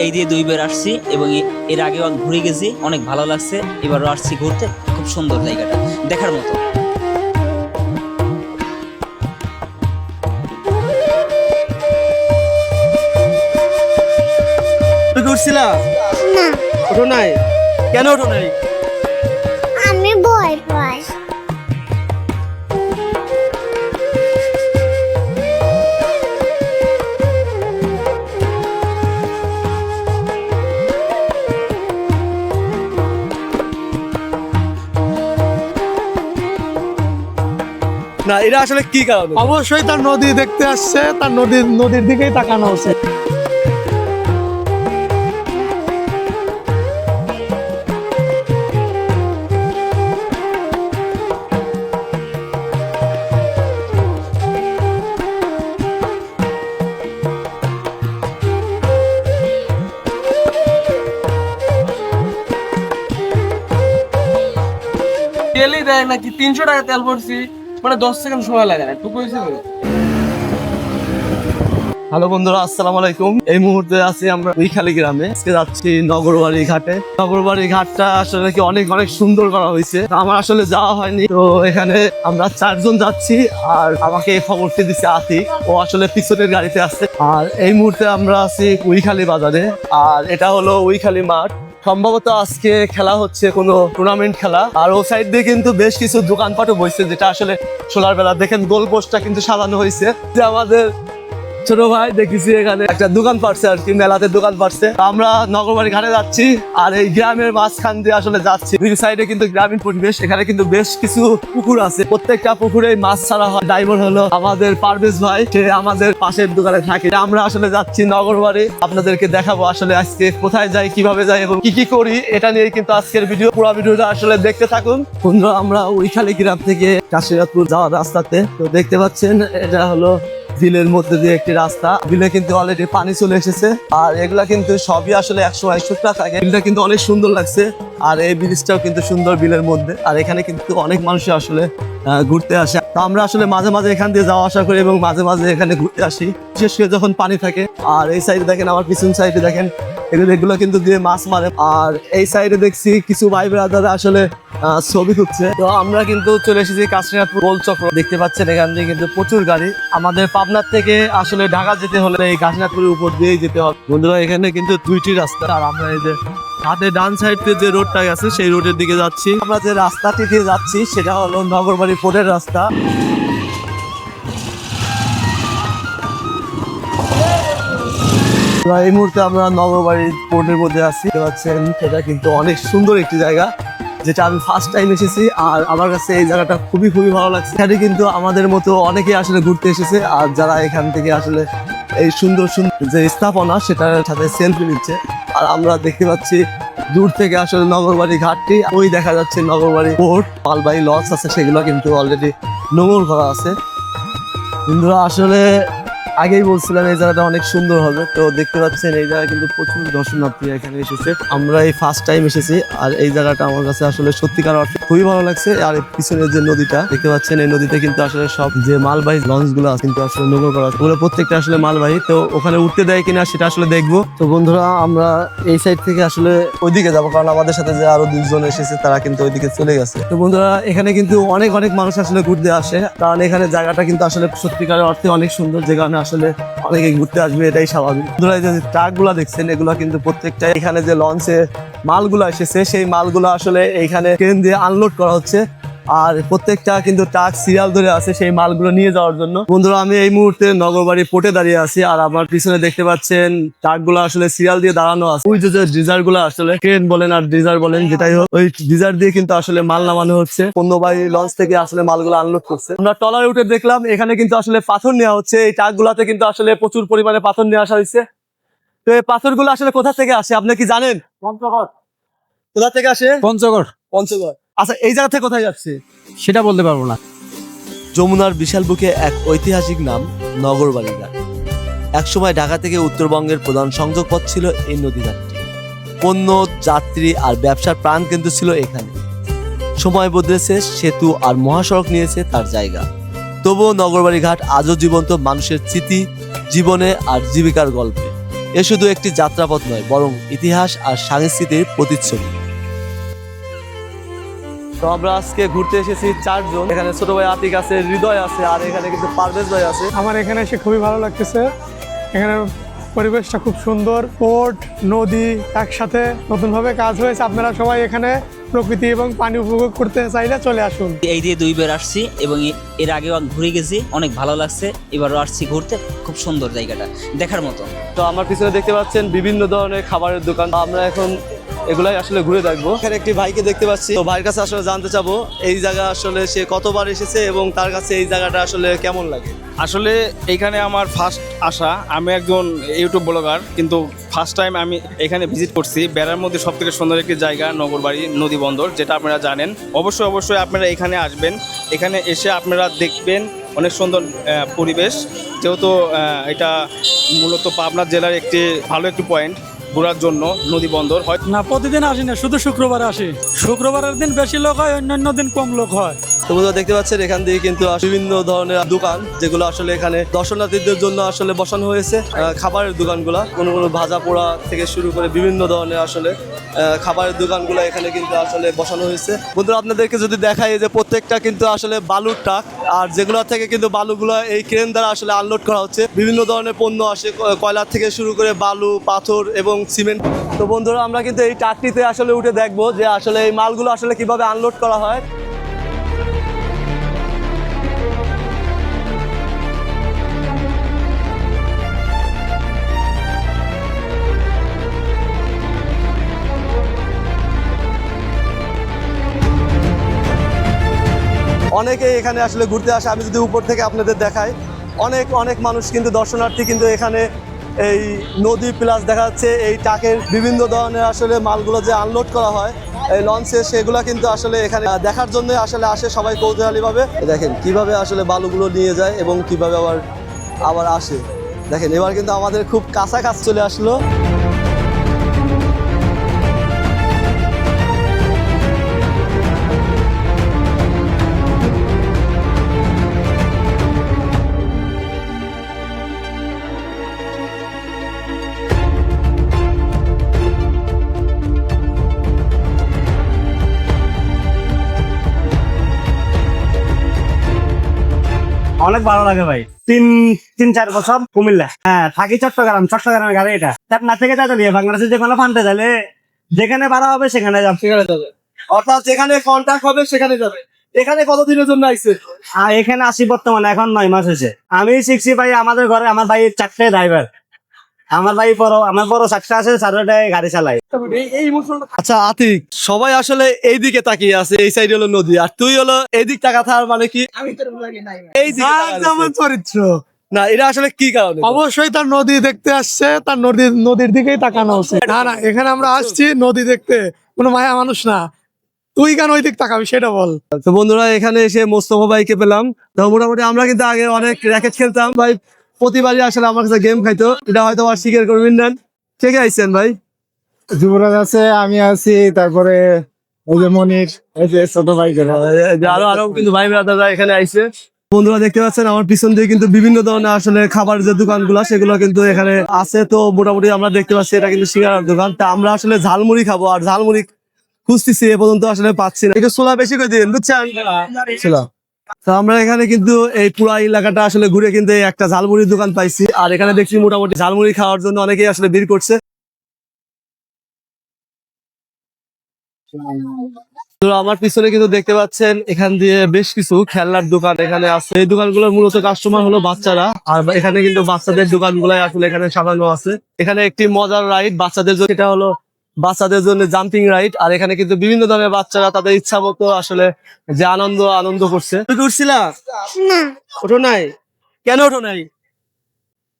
এই দিয়ে 2 বার আসছি এবং এর আগেও ঘুরে গেছি, অনেক ভালো লাগছে। এবারও আসছি ঘুরতে, খুব সুন্দর জায়গাটা, দেখার মতো। তুমি উঠছিলা? না, ওঠো নাই? কেন ওঠো নাই? আমি ভয় পাই। না, এটা আসলে কি কারণে? অবশ্যই তার নদী দেখতে আসছে, তার নদীর দিকেই তাকানো উচিত। তেলই দেয় নাকি? 300 টাকা তেল ভরছি, মানে 10 সেকেন্ড সময় লাগে না, টুকু হয়েছে। হ্যালো বন্ধুরা, আসসালামু আলাইকুম। এই মুহূর্তে আছি আমরা উইখালি গ্রামে। আজকে যাচ্ছি নগরবাড়ি ঘাটে। নগরবাড়ি ঘাটটা আসলে কি অনেক অনেক সুন্দর করা হয়েছে। আমার আসলে যাওয়া হয়নি, তো এখানে আমরা 4 জন যাচ্ছি। আর আমাকে এই খবরটি দিচ্ছে আতিক, ও আসলে পিছনের গাড়িতে আসছে। আর এই মুহূর্তে আমরা আছি উইখালি বাজারে, আর এটা হলো উইখালি মাঠ। সম্ভবত আজকে খেলা হচ্ছে কোনো টুর্নামেন্ট খেলা। আর ও সাইড দিয়ে কিন্তু বেশ কিছু দোকানপাটও বসছে, যেটা আসলে সোলার বেলা দেখেন গোল পোস্টটা কিন্তু সাজানো হয়েছে। যে আমাদের ছোট ভাই দেখেছি এখানে একটা দোকান পারছে আর কি, মেলাতে দোকান পারছে। আমরা নগরবাড়ি ঘাটে যাচ্ছি, আর এই গ্রামের মাঝখান দিয়ে আসলে যাচ্ছি। দুই সাইডে কিন্তু গ্রামীণ পরিবেশ, এখানে কিন্তু বেশ কিছু পুকুর আছে। প্রত্যেকটা পুকুরে মাছ ছাড়া হয়। ড্রাইভার হলো আমাদের পারভেজ ভাই, সে আমাদের পাশের দোকানে থাকে। আমরা আসলে যাচ্ছি নগরবাড়ি, আপনাদেরকে দেখাবো আসলে আজকে কোথায় যাই, কিভাবে যাই এবং কি কি করি, এটা নিয়ে কিন্তু আজকের ভিডিও। পুরো ভিডিওটা আসলে দেখতে থাকুন বন্ধুরা। আমরা উইখালি গ্রাম থেকে কাশিরাতপুর যাওয়ার রাস্তাতে, তো দেখতে পাচ্ছেন এটা হলো বিলের মধ্যে দিয়ে একটি রাস্তা। বিলে কিন্তু অলরেডি পানি চলে এসেছে, আর এগুলা কিন্তু সবই আসলে 100 শুকনা থাকে। বিলটা কিন্তু অনেক সুন্দর লাগছে, আর এই ব্রিজটাও কিন্তু সুন্দর বিলের মধ্যে। আর এখানে কিন্তু অনেক মানুষ আসলে ঘুরতে আসে। তো আমরা আসলে মাঝে মাঝে এখান দিয়ে যাওয়া আসা করি এবং মাঝে মাঝে এখানে ঘুরতে আসি, বিশেষ করে যখন পানি থাকে। আর এই সাইডে দেখেন, আমার পিছন সাইডে দেখেন, এগুলো কিন্তু দিয়ে মাছ মারে। আর এই সাইডে দেখছি কিছু ভাই ব্রাদার আসলে ছবি তুলছে। তো আমরা কিন্তু চলে এসেছি কাশিনাথপুর গোল চক্র। দেখতে পাচ্ছেন এখান দিয়ে কিন্তু প্রচুর গাড়ি। আমাদের পাবনার থেকে আসলে ঢাকা যেতে হলে এই কাশিনাথপুরের উপর দিয়েই যেতে হবে বন্ধুরা। এখানে কিন্তু 2টি রাস্তা, আর আমরা এই যে হাতে ডান সাইড থেকে যে রোডটা আছে সেই রোডের দিকে যাচ্ছি। আমরা যে রাস্তাটি দিয়ে যাচ্ছি সেটা হলো নগরবাড়ি পোর্টের রাস্তা। এই মুহূর্তে আমরা নগরবাড়ি পোর্টের মধ্যে আছি। দেখতে পাচ্ছেন এটা কিন্তু অনেক সুন্দর একটি জায়গা, যেটা আমি ফার্স্ট টাইম এসেছি। আর আমার কাছে এই জায়গাটা খুবই ভালো লাগছে। এখানে কিন্তু আমাদের মতো অনেকে আসলে ঘুরতে এসেছে, আর যারা এখান থেকে আসলে এই সুন্দর যে স্থাপনা সেটার সাথে সেলফি নিচ্ছে। আর আমরা দেখতে পাচ্ছি দূর থেকে আসলে নগরবাড়ি ঘাটটি, ওই দেখা যাচ্ছে নগরবাড়ি পোর্ট। মালবাহী লঞ্চ আছে, সেগুলো কিন্তু অলরেডি নোঙর করা আছে। বন্ধুরা আসলে আগেই বলছিলাম এই জায়গাটা অনেক সুন্দর হবে। তো দেখতে পাচ্ছেন এই জায়গায় কিন্তু প্রচুর দর্শনার্থী এখানে এসেছে। আমরা এই ফার্স্ট টাইম এসেছি, আর এই জায়গাটা আমার কাছে আসলে সত্যিকার অর্থে খুবই ভালো লাগছে। আর পিছনের যে নদীটা দেখতে পাচ্ছেন, এই নদীতে কিন্তু আসলে সব যে মালবাহী লঞ্চ গুলো কিন্তু আসলে নোঙর করা, ওগুলো প্রত্যেকটা আসলে মালবাহী। তো ওখানে উঠতে দেয় কিনা সেটা আসলে দেখবো। তো বন্ধুরা আমরা এই সাইড থেকে আসলে ওইদিকে যাবো, কারণ আমাদের সাথে যে আরো 2 জন এসেছে তারা কিন্তু ওইদিকে চলে গেছে। তো বন্ধুরা এখানে কিন্তু অনেক মানুষ আসলে ঘুরতে আসে, কারণ এখানে জায়গাটা কিন্তু আসলে সত্যিকার অর্থে অনেক সুন্দর, যে কারণে আসলে অনেকে ঘুরতে আসবে, এটাই স্বাভাবিক। বন্ধুরা যে ট্রাক গুলা দেখছেন, এগুলা কিন্তু প্রত্যেকটা এখানে যে লঞ্চে মালগুলা এসেছে সেই মালগুলা আসলে এইখানে ট্রেন দিয়ে আনলোড করা হচ্ছে। আর প্রত্যেকটা কিন্তু ট্রাক সিরিয়াল ধরে আছে সেই মালগুলো নিয়ে যাওয়ার জন্য। বন্ধুরা আমি এই মুহূর্তে নগরবাড়ি পোর্টে দাঁড়িয়ে আছি, আর আমার পিছনে দেখতে পাচ্ছেন ট্রাকগুলো আসলে সিরিয়াল দিয়ে দাঁড়ানো আছে। ওই যে ডিজার গুলো আসলে ট্রেন বলেন আর ডিজার বলেন যেটাই হোক, ওই ডিজার দিয়ে কিন্তু আসলে মাল নামানো হচ্ছে। পণ্যবাহী লঞ্চ থেকে আসলে মালগুলো আনলোড করছে। আমরা ট্রলারে উঠে দেখলাম এখানে কিন্তু আসলে পাথর নেওয়া হচ্ছে। এই ট্রাকগুলোতে কিন্তু আসলে প্রচুর পরিমাণে পাথর নিয়ে আসা হয়েছে। তো এই পাথরগুলো আসলে কোথা থেকে আসে আপনি কি জানেন? পঞ্চগড়। কোথা থেকে আসে? পঞ্চগড়। আচ্ছা, এই জায়গা থেকে কোথায় যাচ্ছে সেটা বলতে পারবো না। যমুনার বিশাল বুকে এক ঐতিহাসিক নাম নগরবাড়ি ঘাট। একসময় ঢাকা থেকে উত্তরবঙ্গের প্রধান সংযোগ পথ ছিল এই নদীঘাটটি। পণ্য, যাত্রী আর ব্যবসার প্রাণকেন্দ্র ছিল এখানে। সময় বদলেছে, সেতু আর মহাসড়ক নিয়েছে তার জায়গা। তবুও নগরবাড়ি ঘাট আজও জীবন্ত, মানুষের স্মৃতি, জীবনে আর জীবিকার গল্পে। এ শুধু একটি যাত্রাপথ নয়, বরং ইতিহাস আর সংস্কৃতির প্রতিচ্ছবি। তো আমরা আজকে ঘুরতে এসেছি 4 জন। এখানে ছোট ভাই আতিক আছে, হৃদয় আছে, আর এখানে কিন্তু পারভেজ ভাই আছে। আমার এখানে এসে খুবই ভালো লাগতেছে। এখানে পরিবেশটা খুব সুন্দর, পোর্ট নদী একসাথে নতুনভাবে কাজ হয়েছে। আপনারা সবাই এখানে প্রকৃতি এবং পানি উপভোগ করতে চাইলে চলে আসুন। এই দিয়ে 2 বার আসছি এবং এর আগেও ঘুরে গেছি, অনেক ভালো লাগছে। এবারও আসছি ঘুরতে, খুব সুন্দর জায়গাটা, দেখার মতো। তো আমার পিছনে দেখতে পাচ্ছেন বিভিন্ন ধরনের খাবারের দোকান। আমরা এখন এগুলাই আসলে ঘুরে দেখবো। এখানে একটি ভাইকে দেখতে পাচ্ছি, তো ভাইয়ের কাছে আসলে জানতে চাবো এই জায়গা আসলে সে কতবার এসেছে এবং তার কাছে এই জায়গাটা আসলে কেমন লাগে। আসলে এইখানে আমার ফার্স্ট আসা। আমি একজন ইউটিউব ব্লগার, কিন্তু ফার্স্ট টাইম আমি এখানে ভিজিট করছি। বেড়ার মধ্যে সব থেকে সুন্দর একটি জায়গা নগরবাড়ি নদী বন্দর, যেটা আপনারা জানেন। অবশ্যই আপনারা এখানে আসবেন। এখানে এসে আপনারা দেখবেন অনেক সুন্দর পরিবেশ, যেহেতু এটা মূলত পাবনা জেলার একটি ভালো একটি পয়েন্ট ঘোরার জন্য নদী বন্দর হয়। না, প্রতিদিন আসি না, শুধু শুক্রবারে আসি। শুক্রবারের দিন বেশি লোক হয়, অন্যান্য দিন কম লোক হয়। তো বন্ধুরা দেখতে পাচ্ছেন এখান দিয়ে কিন্তু বিভিন্ন ধরনের দোকান, যেগুলো আসলে এখানে দর্শনার্থীদের জন্য আসলে বসানো হয়েছে। খাবারের দোকানগুলা, কোনো ভাজা পোড়া থেকে শুরু করে বিভিন্ন ধরনের আসলে খাবারের দোকানগুলো এখানে কিন্তু আসলে বসানো হয়েছে। বন্ধুরা আপনাদেরকে যদি দেখাই যে প্রত্যেকটা কিন্তু আসলে বালুর ট্রাক, আর যেগুলো থেকে কিন্তু বালুগুলো এই ক্রেন দ্বারা আসলে আনলোড করা হচ্ছে। বিভিন্ন ধরনের পণ্য আসে, কয়লা থেকে শুরু করে বালু, পাথর এবং সিমেন্ট। তো বন্ধুরা আমরা কিন্তু এই ট্রাকটিতে আসলে উঠে দেখবো যে আসলে এই মালগুলো আসলে কিভাবে আনলোড করা হয়। অনেকে এখানে আসলে ঘুরতে আসে। আমি যদি উপর থেকে আপনাদের দেখাই, অনেক অনেক মানুষ কিন্তু দর্শনার্থী কিন্তু এখানে এই নদী প্লাস দেখা যাচ্ছে এই ট্রাকের বিভিন্ন ধরনের আসলে মালগুলো যে আনলোড করা হয় এই লঞ্চে, সেগুলো কিন্তু আসলে এখানে দেখার জন্য আসলে আসে সবাই কৌতূহলীভাবে। দেখেন কিভাবে আসলে বালুগুলো নিয়ে যায় এবং কিভাবে আবার আসে। দেখেন এবার কিন্তু আমাদের খুব কাছাকাছি চলে আসলো। অনেক ভালো লাগে ভাই। তিন চার বছর কুমিল্লা, হ্যাঁ থাকি চট্টগ্রামের গাড়ি এটা। না থেকে যাই বাংলাদেশের যে কোনো ফান্ডে যাইলে যেখানে ভাড়া হবে সেখানে যাবে। অর্থাৎ যেখানে কন্ট্যাক্ট হবে সেখানে যাবে। এখানে কতদিনের জন্য আইছে? এখানে আসি বর্তমানে এখন 9 মাস হয়েছে। আমি শিখছি ভাই, আমাদের ঘরে আমার ভাই 4টে ড্রাইভার। আমার বড় 4টা আছে, 4টায় গাড়ি চালাই। আচ্ছা আতিক, সবাই আসলে এই দিকে তাকিয়ে আছে, এই সাইড হলো নদী, আর তুই হলো এই দিক তাকাথার মানে কি? এই দিকে যেমন চরিত্র না, এটা আসলে কি কারণে? অবশ্যই তার নদী দেখতে আসছে, তার নদীর দিকেই তাকানো উচিত। না, এখানে আমরা আসছি নদী দেখতে, কোনো মায়া মানুষ না। তুই কেন ওই দিক তাকাবি সেটা বল। তো বন্ধুরা এখানে এসে মোস্তফা ভাইকে পেলাম। তো মোটামুটি আমরা কিন্তু আগে অনেক র্যাকেট খেলতাম ভাই, প্রতিবারই আসলে আমার কাছে গেম খাইতো। এটা হয়তো আর স্বীকার করবেন না। কে কে আইছেন ভাই? যুবরাজ আছে, আমি আছি, তারপরে ওই যে মনির, এই যে ছোট ভাই, আরো কিন্তু ভাই ব্রাদাররা এখানে আইছে। বন্ধুরা দেখতে পাচ্ছেন আমার পিছন দিয়ে কিন্তু বিভিন্ন ধরনের আসলে খাবার যে দোকানগুলো সেগুলো কিন্তু এখানে আছে। তো মোটামুটি আমরা দেখতে পাচ্ছি এটা কিন্তু সিঙ্গারার দোকান। তা আমরা আসলে ঝালমুড়ি খাবো, আর ঝালমুড়ি খুঁজতেছি, এ পর্যন্ত আসলে পাচ্ছি না। একটু ছোলা বেশি করে দিন, বুঝছেন? ছোলা। তো আমরা এখানে কিন্তু এই পুরা এলাকাটা আসলে ঘুরে কিন্তু এই একটা ঝালমুড়ির দোকান পাইছি, আর এখানে দেখছি মোটামুটি ঝালমুড়ি খাওয়ার জন্য অনেকেই আসলে ভিড় করছে। তো আমার পিছনে কিন্তু দেখতে পাচ্ছেন এখান দিয়ে বেশ কিছু খেলনার দোকান এখানে আছে। এই দোকানগুলোর মূলত কাস্টমার হলো বাচ্চারা, আর এখানে কিন্তু বাচ্চাদের দোকানগুলাই আসলে এখানে সাজানো আছে। এখানে একটি মজার রাইড বাচ্চাদের জন্য, এটা হলো বাচ্চাদের জন্য জাম্পিং রাইড, আর এখানে কিন্তু বিভিন্ন ধরনের বাচ্চারা তাদের ইচ্ছা মতো আসলে যে আনন্দ করছে। তুমি উঠছিলা? না, ওঠো নাই? কেন ওঠো নাই?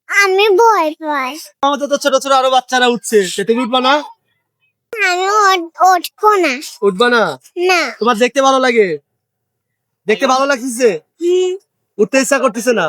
আমি ভয় পাই। আমাদের তো ছোট ছোট আরো বাচ্চারা উঠছে, তুমি উঠবা না? আমি উঠবো না। উঠবা না? না। তোমার দেখতে ভালো লাগে? দেখতে ভালো লাগতেছে? উঠতে ইচ্ছা করতেছে না?